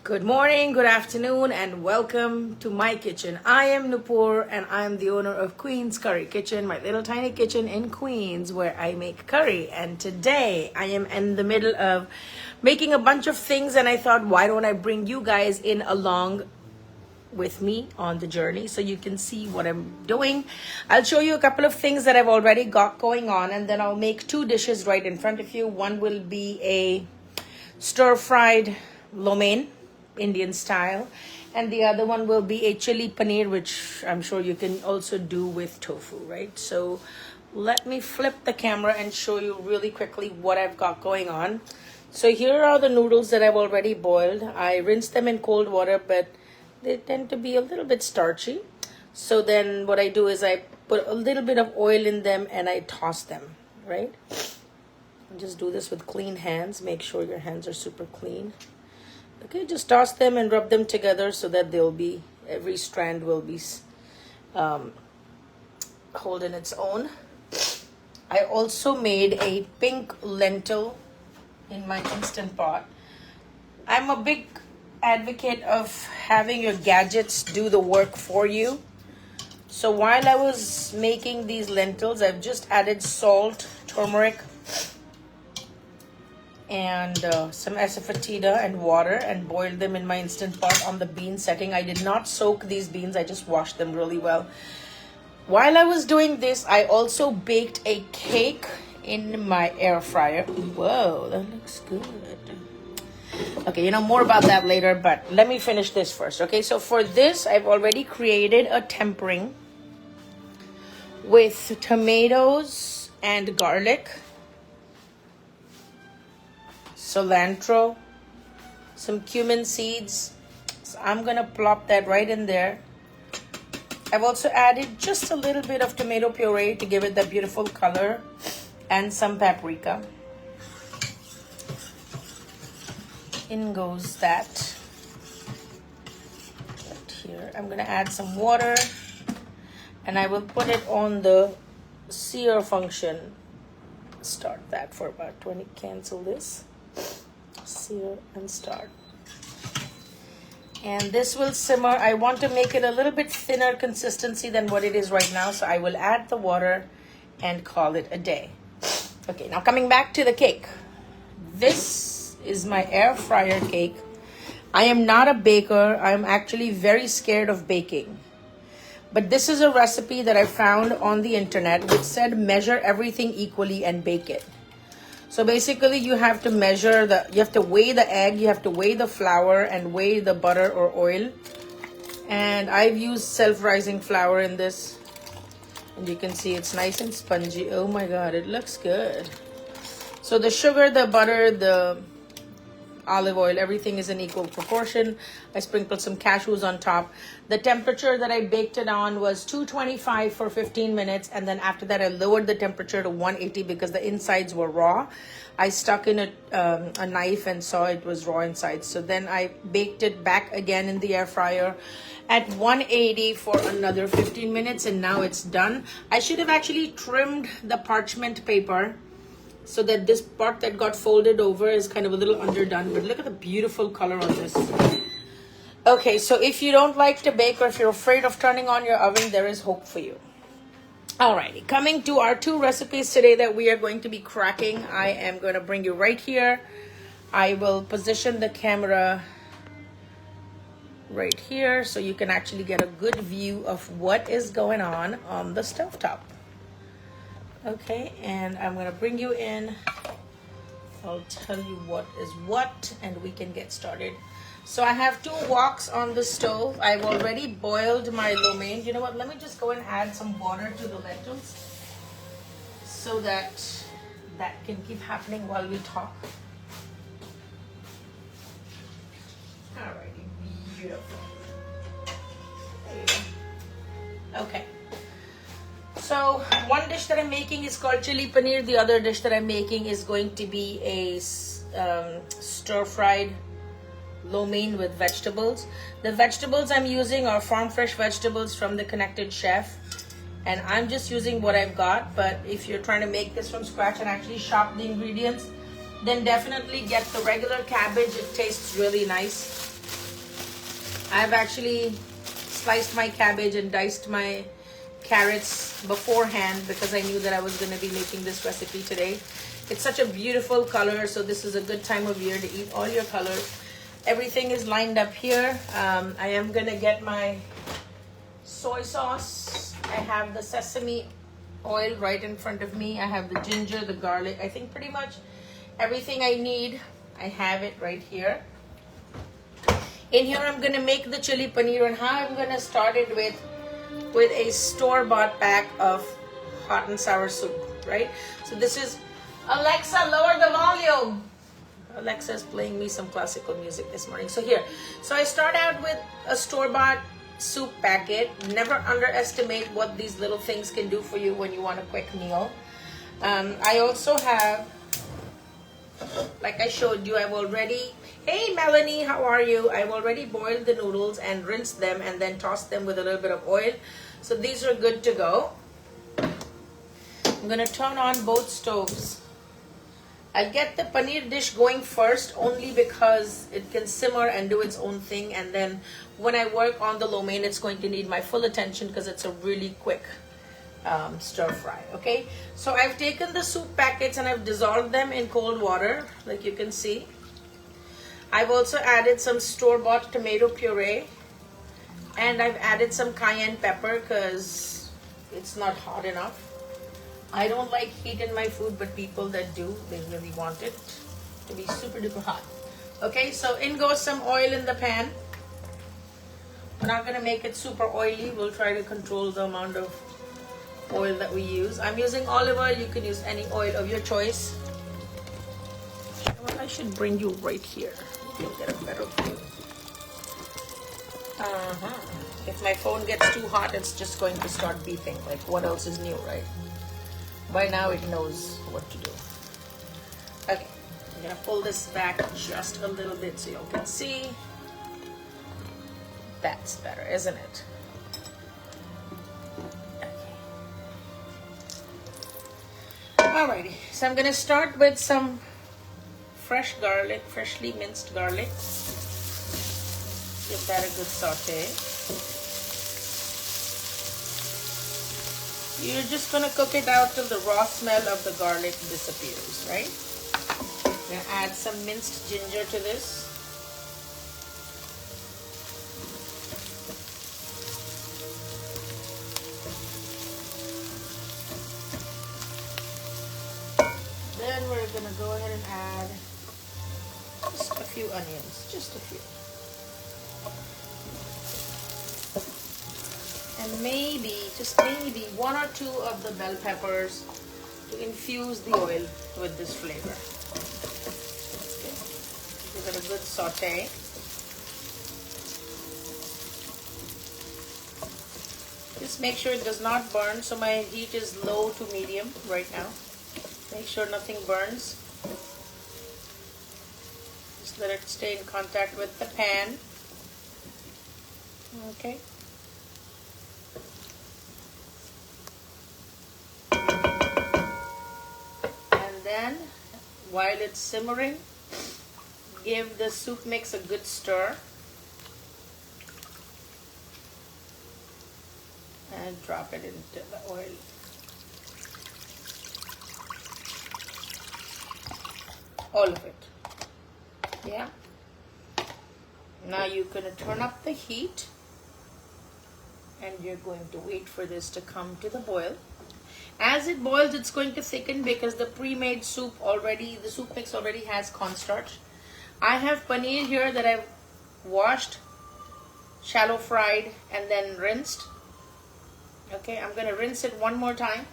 Good morning, good afternoon, and welcome to my kitchen. I am Nupur, and I am the owner of Queen's Curry Kitchen, my little tiny kitchen in Queens where I make curry. And today I am in the middle of making a bunch of things, and I thought, why don't I bring you guys in along with me on the journey so you can see what I'm doing. I'll show you a couple of things that I've already got going on, and then I'll make two dishes right in front of you. One will be a stir-fried lo mein, Indian style, and the other one will be a chili paneer, which I'm sure you can also do with tofu, right? So let me flip the camera and show you really quickly what I've got going on. So here are the noodles that I've already boiled. I rinsed them in cold water, but they tend to be a little bit starchy. So then what I do is I put a little bit of oil in them and I toss them, right? Just do this with clean hands. Make sure your hands are super clean. Okay, just toss them and rub them together so that every strand will be holding its own. I also made a pink lentil in my Instant Pot. I'm a big advocate of having your gadgets do the work for you. So while I was making these lentils, I've just added salt, turmeric, and some asafoetida and water and boiled them in my Instant Pot on the bean setting. I did not soak these beans, I just washed them really well. While I was doing this, I also baked a cake in my air fryer. Whoa, that looks good. Okay, more about that later, but let me finish this first. Okay, so for this, I've already created a tempering with tomatoes and garlic, cilantro, some cumin seeds. So I'm gonna plop that right in there. I've also added just a little bit of tomato puree to give it that beautiful color, and some paprika. In goes that. Right here. I'm gonna add some water, and I will put it on the sear function. Start that for about 20. Cancel this. Sear and start. And this will simmer. I want to make it a little bit thinner consistency than what it is right now, so I will add the water and call it a day. Okay, now coming back to the cake. This is my air fryer cake. I am not a baker. I'm actually very scared of baking. But this is a recipe that I found on the internet which said measure everything equally and bake it. So basically you have to you have to weigh the egg, you have to weigh the flour, and weigh the butter or oil. And I've used self-rising flour in this. And you can see it's nice and spongy. Oh my God, it looks good. So the sugar, the butter, the olive oil, everything is in equal proportion. I sprinkled some cashews on top. The temperature that I baked it on was 225 for 15 minutes, and then after that I lowered the temperature to 180 because the insides were raw. I stuck in a knife and saw it was raw inside, so then I baked it back again in the air fryer at 180 for another 15 minutes, and now it's done. I should have actually trimmed the parchment paper so that this part that got folded over is kind of a little underdone, but look at the beautiful color on this. Okay, so if you don't like to bake, or if you're afraid of turning on your oven, there is hope for you. Alrighty, coming to our two recipes today that we are going to be cracking. I am going to bring you right here. I will position the camera right here so you can actually get a good view of what is going on the stovetop. Okay, and I'm gonna bring you in. I'll tell you what is what, and we can get started. So I have 2 woks on the stove. I've already boiled my lo mein. You know what, let me just go and add some water to the lentils so that can keep happening while we talk. Alrighty, beautiful. There you go. Okay. So one dish that I'm making is called chili paneer. The other dish that I'm making is going to be a stir-fried lo mein with vegetables. The vegetables I'm using are farm fresh vegetables from the Connected Chef, and I'm just using what I've got. But if you're trying to make this from scratch and actually shop the ingredients, then definitely get the regular cabbage. It tastes really nice. I've actually sliced my cabbage and diced my carrots beforehand because I knew that I was going to be making this recipe today. It's such a beautiful color, so this is a good time of year to eat all your colors. Everything is lined up here. I am going to get my soy sauce. I have the sesame oil right in front of me. I have the ginger, the garlic. I think pretty much everything I need, I have it right here. In here, I'm going to make the chili paneer, and how I'm going to start it with a store-bought pack of hot and sour soup, right? So this is, Alexa, lower the volume. Alexa is playing me some classical music this morning. So here, so I start out with a store-bought soup packet. Never underestimate what these little things can do for you when you want a quick meal. I also have, like I showed you, I've already, hey Melanie, how are you? I've already boiled the noodles and rinsed them and then tossed them with a little bit of oil. So these are good to go. I'm gonna turn on both stoves. I'll get the paneer dish going first only because it can simmer and do its own thing, and then when I work on the lo mein, it's going to need my full attention because it's a really quick stir fry. Okay, so I've taken the soup packets and I've dissolved them in cold water, like you can see. I've also added some store-bought tomato puree, and I've added some cayenne pepper because it's not hot enough. I don't like heat in my food, but people that do, they really want it to be super duper hot. Okay, so in goes some oil in the pan. We're not gonna make it super oily. We'll try to control the amount of oil that we use. I'm using olive oil. You can use any oil of your choice. Well, I should bring you right here. You'll get a better view. If my phone gets too hot, it's just going to start beeping. Like, what else is new, right? By now it knows what to do. Okay, I'm gonna pull this back just a little bit so you can see. That's better, isn't it? Okay. Alrighty, so I'm gonna start with some fresh garlic, freshly minced garlic. Give that a good saute. You're just gonna cook it out till the raw smell of the garlic disappears, right? I'm gonna add some minced ginger to this. Then we're gonna go ahead and add just a few onions, just a few. And maybe, just maybe, 1 or 2 of the bell peppers to infuse the oil with this flavor. Okay. Give it a good saute. Just make sure it does not burn. So my heat is low to medium right now. Make sure nothing burns. Just let it stay in contact with the pan. Okay. Then, while it's simmering, give the soup mix a good stir and drop it into the oil. All of it. Yeah. Now you're going to turn up the heat and you're going to wait for this to come to the boil. As it boils, it's going to thicken because the pre-made soup already, the soup mix already has cornstarch. I have paneer here that I've washed, shallow fried, and then rinsed. Okay, I'm going to rinse it one more time.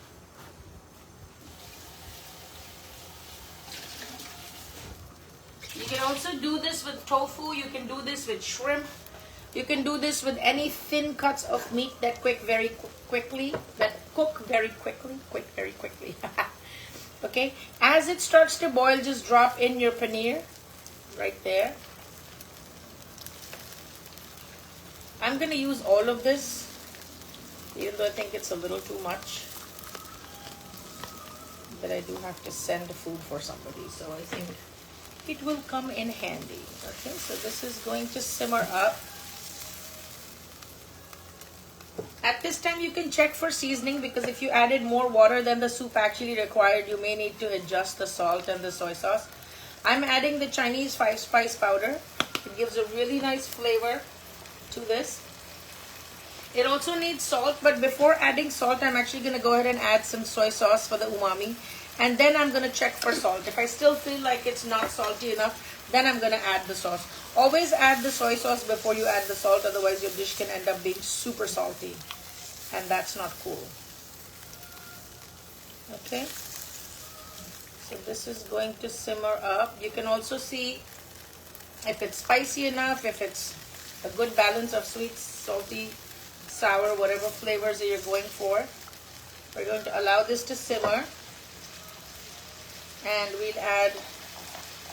You can also do this with tofu. You can do this with shrimp. You can do this with any thin cuts of meat that cook very quickly. Okay, as it starts to boil, just drop in your paneer right there. I'm going to use all of this, even though I think it's a little too much. But I do have to send food for somebody, so I think it will come in handy. Okay, so this is going to simmer up. At this time, you can check for seasoning, because if you added more water than the soup actually required, you may need to adjust the salt and the soy sauce. I'm adding the Chinese 5-spice powder. It gives a really nice flavor to this. It also needs salt, but before adding salt, I'm actually going to go ahead and add some soy sauce for the umami. And then I'm going to check for salt. If I still feel like it's not salty enough, then I'm going to add the sauce. Always add the soy sauce before you add the salt, otherwise your dish can end up being super salty. And that's not cool. Okay. So this is going to simmer up. You can also see if it's spicy enough, if it's a good balance of sweet, salty, sour, whatever flavors that you're going for. We're going to allow this to simmer. And we'll add,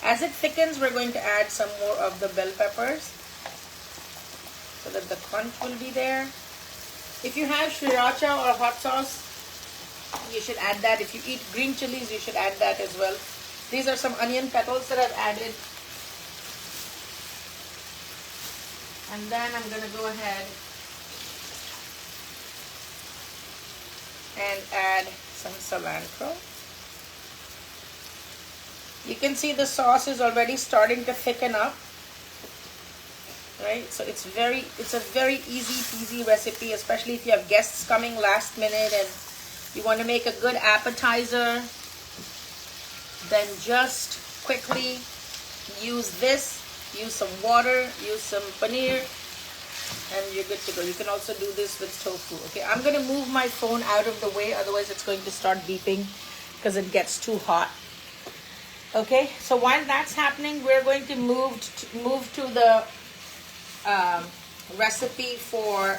as it thickens, we're going to add some more of the bell peppers so that the crunch will be there. If you have sriracha or hot sauce, you should add that. If you eat green chilies, you should add that as well. These are some onion petals that I've added. And then I'm going to go ahead and add some cilantro. You can see the sauce is already starting to thicken up. Right? So it's a very easy peasy recipe, especially if you have guests coming last minute and you want to make a good appetizer. Then just quickly use this, use some water, use some paneer, and you're good to go. You can also do this with tofu. Okay, I'm going to move my phone out of the way, otherwise it's going to start beeping because it gets too hot. Okay, so while that's happening, we're going to move to the recipe for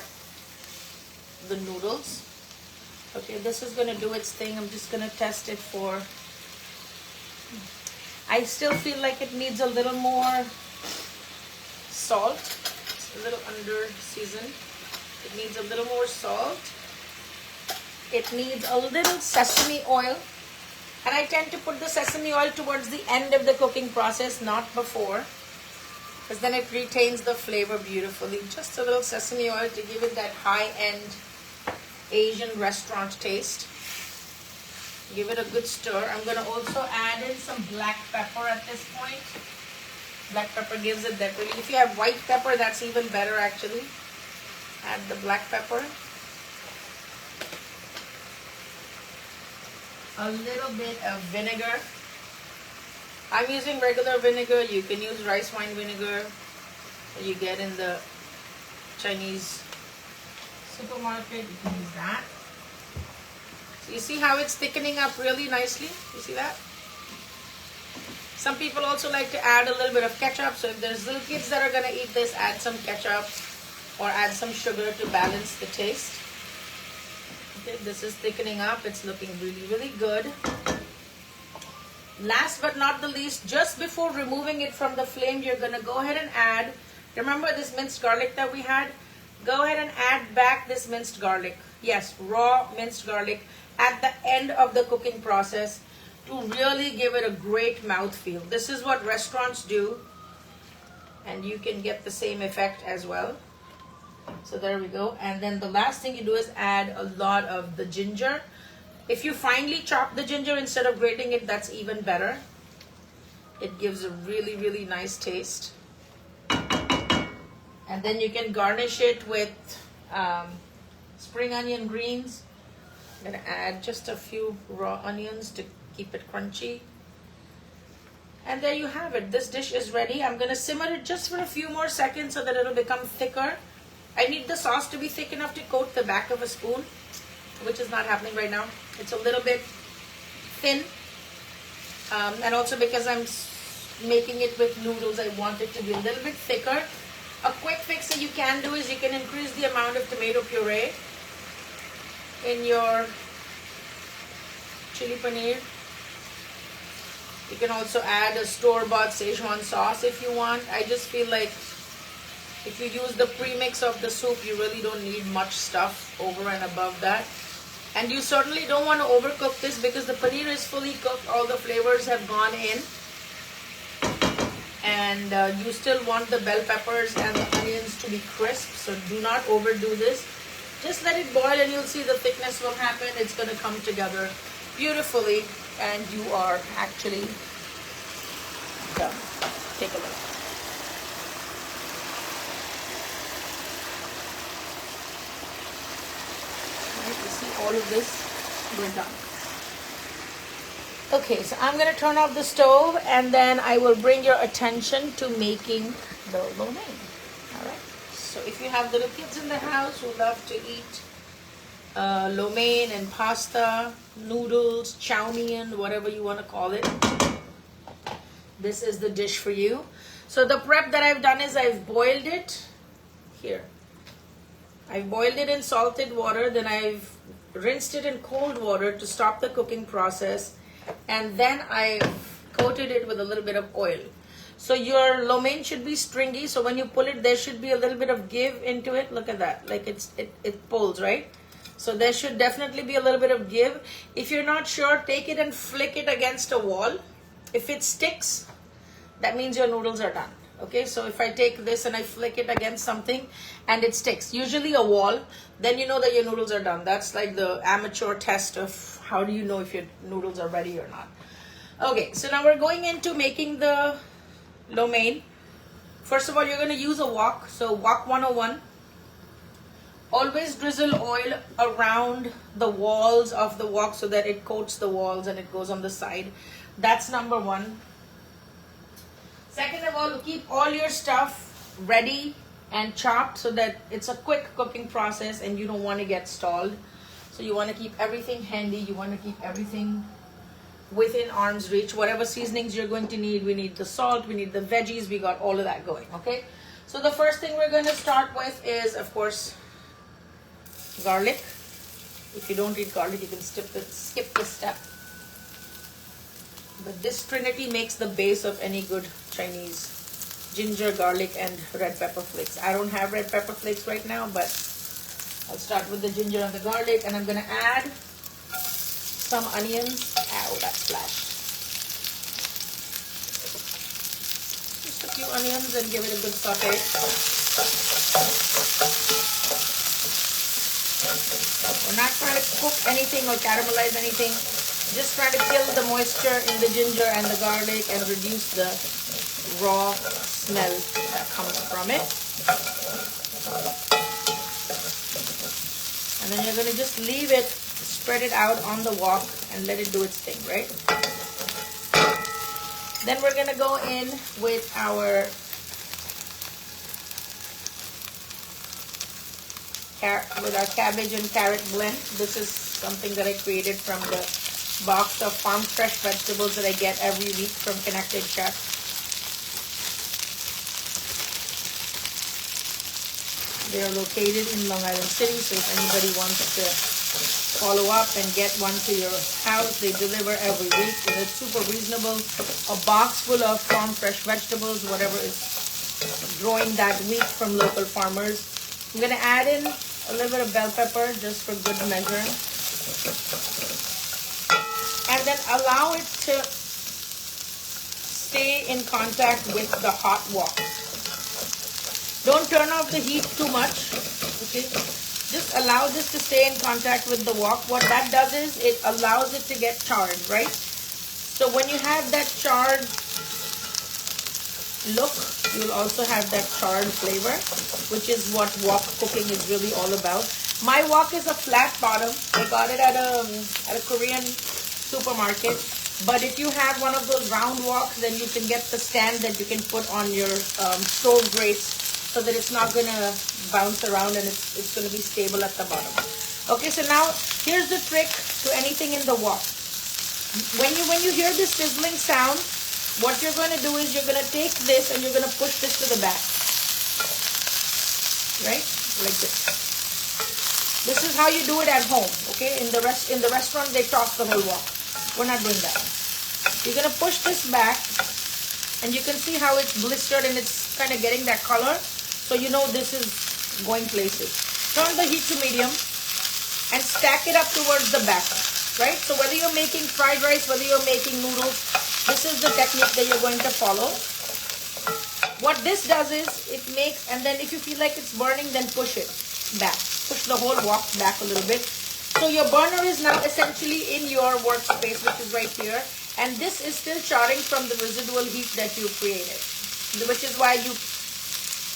the noodles. Okay, this is going to do its thing. I'm just going to test it for... I still feel like it needs a little more salt. It's a little under seasoned. It needs a little more salt. It needs a little sesame oil. And I tend to put the sesame oil towards the end of the cooking process, not before, because then it retains the flavor beautifully. Just a little sesame oil to give it that high-end Asian restaurant taste. Give it a good stir. I'm going to also add in some black pepper at this point. Black pepper gives it that really... If you have white pepper, that's even better actually. Add the black pepper. A little bit of vinegar. I'm using regular vinegar. You can use rice wine vinegar that you get in the Chinese supermarket. You can use that. So you see how it's thickening up really nicely? You see that? Some people also like to add a little bit of ketchup. So if there's little kids that are going to eat this, add some ketchup or add some sugar to balance the taste. Okay, this is thickening up. It's looking really, really good. Last but not the least, just before removing it from the flame, you're going to go ahead and add, remember this minced garlic that we had? Go ahead and add back this minced garlic. Yes, raw minced garlic at the end of the cooking process to really give it a great mouthfeel. This is what restaurants do, and you can get the same effect as well. So there we go. And then the last thing you do is add a lot of the ginger. If you finely chop the ginger instead of grating it, that's even better. It gives a really, really nice taste. And then you can garnish it with spring onion greens. I'm going to add just a few raw onions to keep it crunchy. And there you have it. This dish is ready. I'm going to simmer it just for a few more seconds so that it'll become thicker. I need the sauce to be thick enough to coat the back of a spoon, which is not happening right now. It's a little bit thin. And also because I'm making it with noodles, I want it to be a little bit thicker. A quick fix that you can do is you can increase the amount of tomato puree in your chili paneer. You can also add a store-bought Szechuan sauce if you want. I just feel like if you use the premix of the soup, you really don't need much stuff over and above that. And you certainly don't want to overcook this because the paneer is fully cooked. All the flavors have gone in. And you still want the bell peppers and the onions to be crisp. So do not overdo this. Just let it boil and you'll see the thickness will happen. It's going to come together beautifully and you are actually done. Take a look. Right, you see all of this, we're done. Okay, so I'm going to turn off the stove and then I will bring your attention to making the lo mein. All right. So if you have little kids in the house who love to eat lo mein and pasta, noodles, chow mein, whatever you want to call it, this is the dish for you. So the prep that I've done is I've boiled it here. I've boiled it in salted water, then I've rinsed it in cold water to stop the cooking process, and then I've coated it with a little bit of oil. So your lo mein should be stringy, so when you pull it, there should be a little bit of give into it. Look at that, like it pulls, right? So there should definitely be a little bit of give. If you're not sure, take it and flick it against a wall. If it sticks, that means your noodles are done. Okay, so if I take this and I flick it against something and it sticks, usually a wall, then you know that your noodles are done. That's like the amateur test of how do you know if your noodles are ready or not. Okay, so now we're going into making the lo mein. First of all, you're going to use a wok. So wok 101. Always drizzle oil around the walls of the wok so that it coats the walls and it goes on the side. That's number one. Second of all, keep all your stuff ready and chopped so that it's a quick cooking process and you don't want to get stalled. So you want to keep everything handy. You want to keep everything within arm's reach. Whatever seasonings you're going to need, we need the salt, we need the veggies, we got all of that going, okay? So the first thing we're going to start with is, of course, garlic. If you don't eat garlic, you can skip this step. But this trinity makes the base of any good Chinese: ginger, garlic, and red pepper flakes. I don't have red pepper flakes right now, but I'll start with the ginger and the garlic, and I'm going to add some onions. Ow, that splashed. Just a few onions and give it a good saute. We're not trying to cook anything or caramelize anything. Just trying to kill the moisture in the ginger and the garlic and reduce the raw smell that comes from it. And then you're going to just leave it, spread it out on the wok and let it do its thing, right? Then we're going to go in with our cabbage and carrot blend. This is something that I created from the box of farm fresh vegetables that I get every week from Connected Chef. They are located in Long Island City, so if anybody wants to follow up and get one to your house, they deliver every week. And it's super reasonable. A box full of farm fresh vegetables, whatever is growing that week from local farmers. I'm going to add in a little bit of bell pepper just for good measure. And then allow it to stay in contact with the hot wok. Don't turn off the heat too much, okay? Just allow this to stay in contact with the wok. What that does is it allows it to get charred, right? So when you have that charred look, you'll also have that charred flavor, which is what wok cooking is really all about. My wok is a flat bottom. I got it at a Korean supermarket. But if you have one of those round woks, then you can get the stand that you can put on your stove grates so that it's not going to bounce around and it's going to be stable at the bottom. Okay, so now here's the trick to anything in the wok. When you hear this sizzling sound, what you're going to do is you're going to take this and you're going to push this to the back. Right? Like this. This is how you do it at home, okay? In the restaurant, they toss the whole wok. We're not doing that. You're going to push this back, and you can see how it's blistered and it's kind of getting that color. So you know this is going places. Turn the heat to medium and stack it up towards the back, right? So whether you're making fried rice, whether you're making noodles, this is the technique that you're going to follow. What this does is it makes, and then if you feel like it's burning, then push it back. push the whole wok back a little bit. So your burner is now essentially in your workspace, which is right here. And this is still charring from the residual heat that you created, which is why you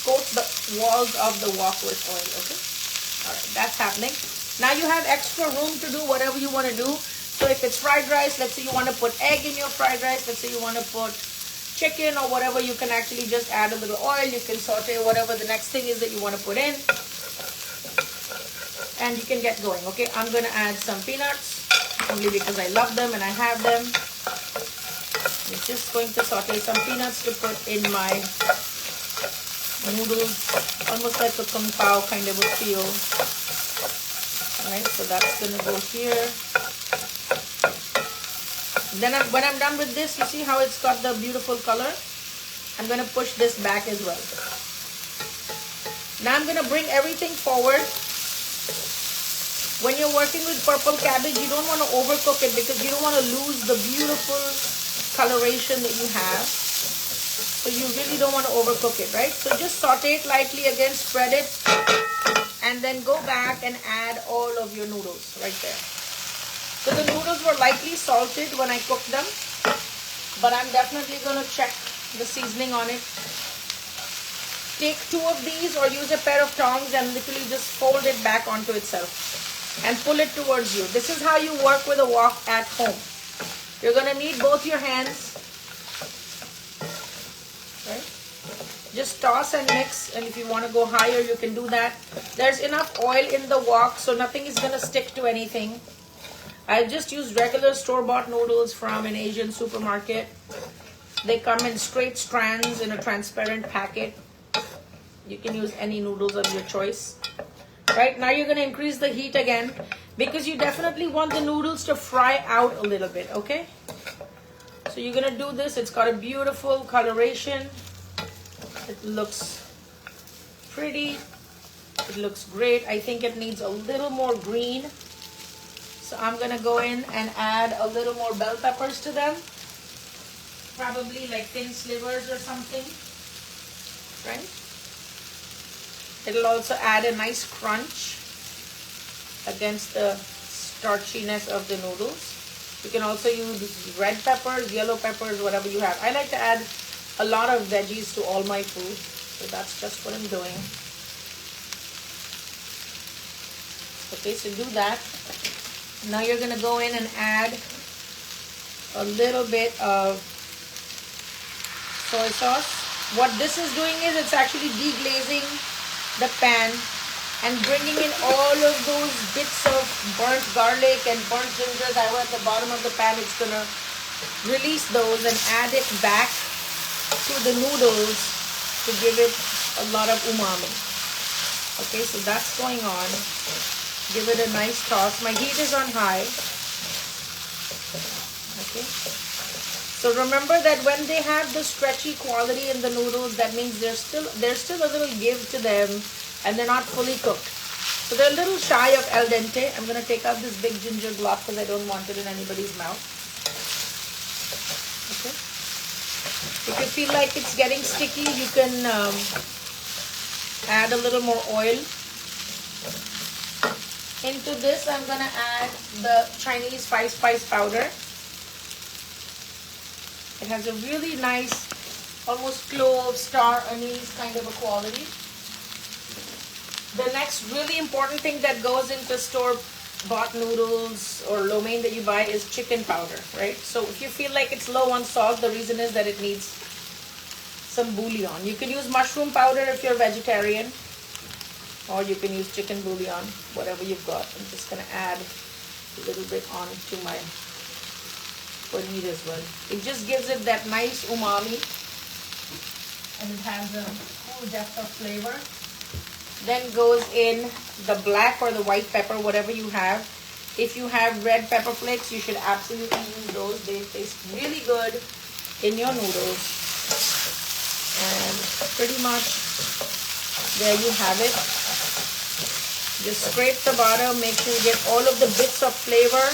coat the walls of the wok with oil, okay? All right, that's happening. Now you have extra room to do whatever you want to do. So if it's fried rice, let's say you want to put egg in your fried rice, let's say you want to put chicken or whatever, you can actually just add a little oil. You can saute whatever the next thing is that you want to put in. And you can get going, okay? I'm going to add some peanuts, only because I love them and I have them. I'm just going to saute some peanuts to put in my noodles, almost like a kung pao kind of a feel. Alright, so that's going to go here. Then when I'm done with this, you see how it's got the beautiful color? I'm going to push this back as well. Now I'm going to bring everything forward. When you're working with purple cabbage, you don't want to overcook it because you don't want to lose the beautiful coloration that you have. So you really don't want to overcook it, right? So just saute it lightly again, spread it, and then go back and add all of your noodles right there. So the noodles were lightly salted when I cooked them, but I'm definitely going to check the seasoning on it. Take 2 of these or use a pair of tongs and literally just fold it back onto itself and pull it towards you. This is how you work with a wok at home. You're going to need both your hands, right? Just toss and mix, and if you want to go higher, you can do that. There's enough oil in the wok, so nothing is going to stick to anything. I just used regular store-bought noodles from an Asian supermarket. They come in straight strands in a transparent packet. You can use any noodles of your choice. Right, now you're going to increase the heat again because you definitely want the noodles to fry out a little bit, okay? So you're going to do this. It's got a beautiful coloration. It looks pretty. It looks great. I think it needs a little more green. So I'm going to go in and add a little more bell peppers to them. Probably like thin slivers or something, right? It'll also add a nice crunch against the starchiness of the noodles. You can also use red peppers, yellow peppers, whatever you have. I like to add a lot of veggies to all my food, so that's just what I'm doing. Okay, so do that. Now you're going to go in and add a little bit of soy sauce. What this is doing is it's actually deglazing the pan and bringing in all of those bits of burnt garlic and burnt ginger that were at the bottom of the pan. It's going to release those and add it back to the noodles to give it a lot of umami. Okay, so that's going on. Give it a nice toss. My heat is on high. Okay. So remember that when they have the stretchy quality in the noodles, that means there's still a little give to them and they're not fully cooked. So they're a little shy of al dente. I'm going to take out this big ginger block because I don't want it in anybody's mouth. Okay. If you feel like it's getting sticky, you can add a little more oil. Into this, I'm going to add the Chinese 5-spice powder. It has a really nice, almost clove, star anise kind of a quality. The next really important thing that goes into store-bought noodles or lo mein that you buy is chicken powder, right? So if you feel like it's low on salt, the reason is that it needs some bouillon. You can use mushroom powder if you're vegetarian, or you can use chicken bouillon, whatever you've got. I'm just going to add a little bit on to my paneer as well. It just gives it that nice umami, and it has a cool depth of flavor. Then goes in the black or the white pepper, whatever you have. If you have red pepper flakes, you should absolutely use those. They taste really good in your noodles. And pretty much there you have it. Just scrape the bottom, make sure you get all of the bits of flavor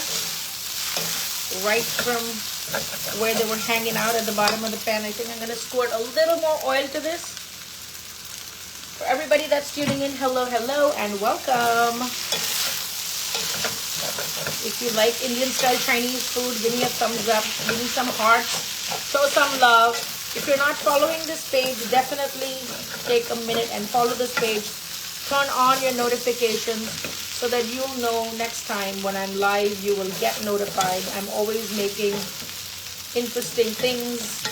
right from where they were hanging out at the bottom of the pan. I think I'm going to squirt a little more oil to this. For everybody everybody that's tuning in, hello, hello, and welcome. If you like Indian style Chinese food, give me a thumbs up, give me some hearts, show some love. If you're not following this page, definitely take a minute and follow this page. Turn on your notifications so that you'll know next time when I'm live, you will get notified. I'm always making interesting things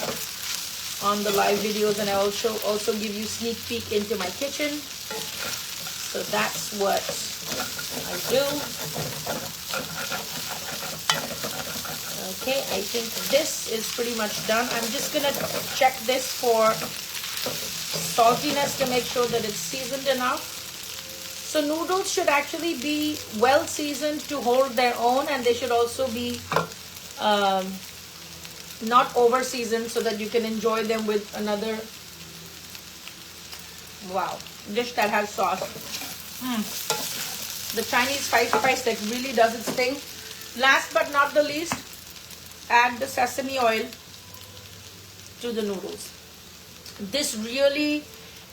on the live videos, and I also give you sneak peek into my kitchen. So that's what I do. Okay, I think this is pretty much done. I'm just gonna check this for saltiness to make sure that it's seasoned enough. So noodles should actually be well seasoned to hold their own, and they should also be not over seasoned so that you can enjoy them with another dish that has sauce. The Chinese spice that really does its thing. Last but not the least, add the sesame oil to the noodles. This really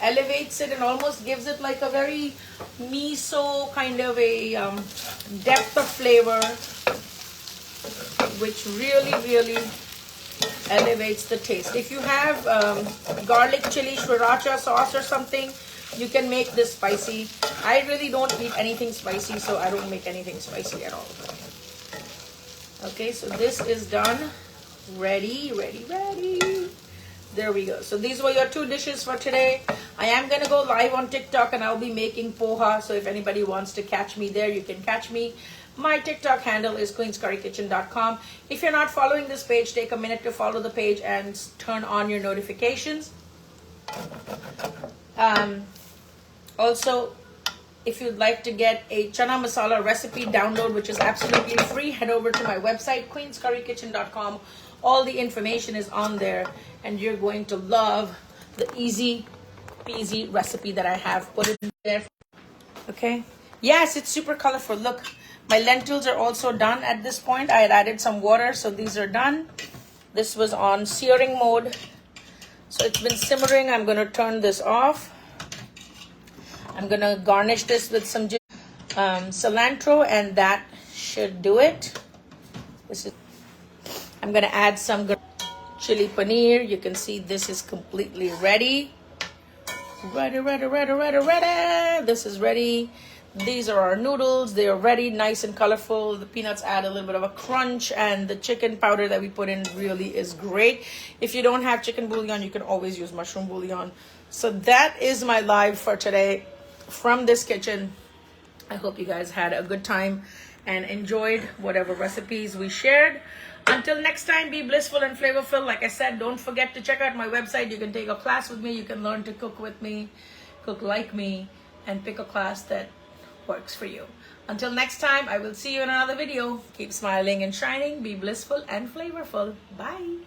elevates it and almost gives it like a very miso kind of a depth of flavor, which really elevates the taste. If you have garlic chili sriracha sauce or something, you can make this spicy. I really don't eat anything spicy, so I don't make anything spicy at all. Okay, so this is done. Ready. There we go. So these were your 2 dishes for today. I am going to go live on TikTok, and I'll be making poha. So if anybody wants to catch me there, you can catch me. My TikTok handle is queenscurrykitchen.com. If you're not following this page, take a minute to follow the page and turn on your notifications. Also, if you'd like to get a chana masala recipe download, which is absolutely free, head over to my website, queenscurrykitchen.com. All the information is on there, and you're going to love the easy peasy recipe that I have put in there. Okay. Yes, it's super colorful. Look, my lentils are also done at this point. I had added some water, so these are done. This was on searing mode. So it's been simmering. I'm going to turn this off. I'm going to garnish this with some cilantro, and that should do it. I'm going to add some chili paneer. You can see this is completely ready. Ready. This is ready. These are our noodles. They are ready, nice and colorful. The peanuts add a little bit of a crunch, and the chicken powder that we put in really is great. If you don't have chicken bouillon, you can always use mushroom bouillon. So that is my live for today from this kitchen. I hope you guys had a good time and enjoyed whatever recipes we shared. Until next time, be blissful and flavorful. Like I said, don't forget to check out my website. You can take a class with me. You can learn to cook with me, cook like me, and pick a class that works for you. Until next time, I will see you in another video. Keep smiling and shining. Be blissful and flavorful. Bye.